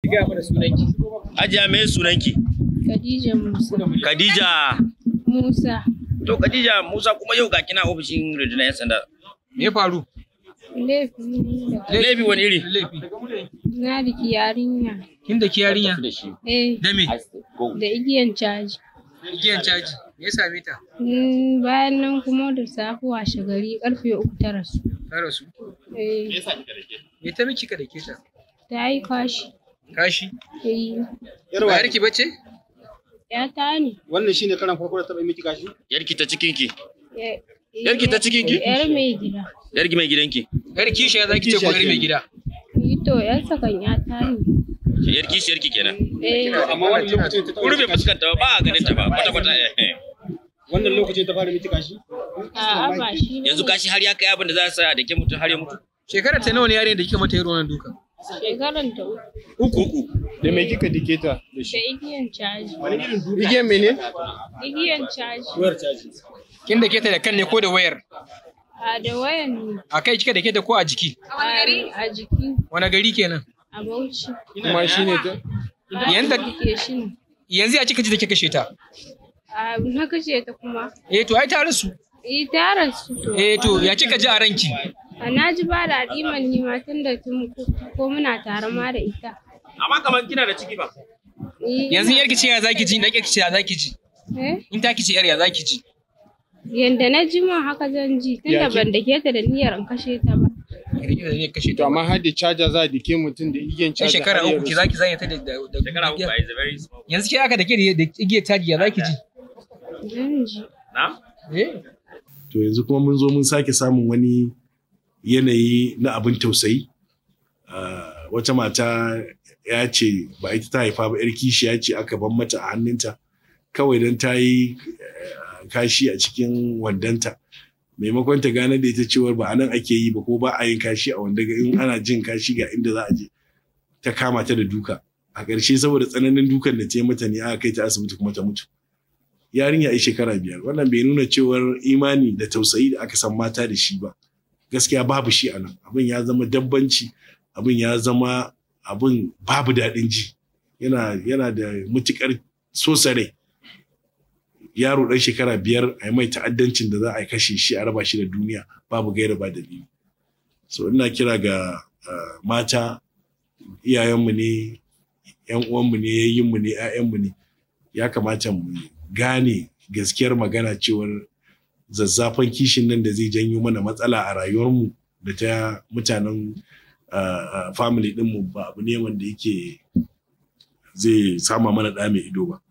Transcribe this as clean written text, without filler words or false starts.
gaya mana sunanki. Hajiya me sunanki? Khadija Musa. Khadija Musa. To Khadija Musa kuma yau ga kina ofishin rundunar 'yan sanda. Me ya faru? Laifi ne. Laifi wani iri? Laifi. Na riki yarinya. Kin da ki yarinya? Da me? Da igiyan caji. Igiyan caji. Me ya same ta? Bayan nan kuma da safe washe gari karfe 3 ta rasu. Ta rasu? Eh. Me ta miki ka dake ta? Ta yi kashi. Kashi? Eh. Yarki bace? Ya ta ne. Wannan shine karan farko da taɓa miki kashi? Yarki ta cikin ki. Yarki ta cikin ki? Yar mai gida. Yarki mai gidanki. Yar kishiya zaki ce ko yar mai gida? To yan sakan ya ta ne. Yarki shi yarki kenan. Eh. Amma wannan lokacin ta Ku rufe fuskanta ba a ganin ta ba kwata kwata. Wannan lokacin ta fara miki kashi? A'a ba shi. Yanzu kashi har ya kai abin da za su sa da ke mutum har ya mutu. Shekarar ta nawa ne yare da kika mata irin wannan duka? Shekaran ta Uku. Da me kika dike ta da shi? da igiyan caji. Igiyan mene? Igiyan caji. Wayar caji. Kin dake ta da kan ne ko da wayar? A da wayan ne. A kai kika dake ta ko a jiki? A jiki. Wani gari kenan? A Bauchi. Kuma shine ta? Yanda ke shi ne. yanzu ya kika ji da kika kashe ta? Na kashe ta kuma. To ai ta rasu. Ta rasu to. To ya kika ji a ranki? Na ji ba da adiman ni ma tun da ko muna tare ma da ita. Amma kamar kina da ciki ba. Yanzu yarki ce ya zaki ji, na yarki ce ya zaki ji. In ta kici yar ya zaki ji. Yanda na ji ma haka zan ji tunda ban dake ta da niyyar in kashe ta ba. To amma har da caja za a dike mutum da igiyan caja. Shekara 3 ki zaki zanya ta da Shekara 3 is a very small. yanzu ke aka dake da igiyar caji ya zaki ji. Zan ji. Na? To yanzu kuma mun zo mun sake samun wani yanayi na abin tausayi. Wata mata ya ce ba ita ta haifa ba, yar kishiya ce aka ban mata a hannunta kawai don ta yi kashi a cikin wandanta, maimakon ta gane da ita cewar ba anan ake yi ba ko ba a yin kashi a wanda in ana jin kashi ga inda za a je, ta kama ta da duka. A ƙarshe saboda tsananin dukan da ta yi mata ne aka kai ta asibiti kuma ta mutu. Yarinya ai shekara 5. Wannan bai nuna cewar imani da tausayi da aka san mata da shi ba. Gaskiya babu shi a nan. Abin ya zama dabbanci, abin ya zama abin babu daɗin ji. Yana da matuƙar sosare. Yaro ɗan shekara 5 a yi mai ta'addancin da za a kashe shi a raba shi da duniya babu gaira ba dalili. So ina kira ga mata, iyayenmu ne, 'yan uwanmu ne, yayyinmu ne, 'ya'yanmu ne. Ya kamata mu gane gaskiyar magana cewar zazzafan kishin nan da zai janyo mana matsala a rayuwarmu da ta mutanen family ɗinmu ba abu ne wanda yake zai sama mana ɗa mai ido ba.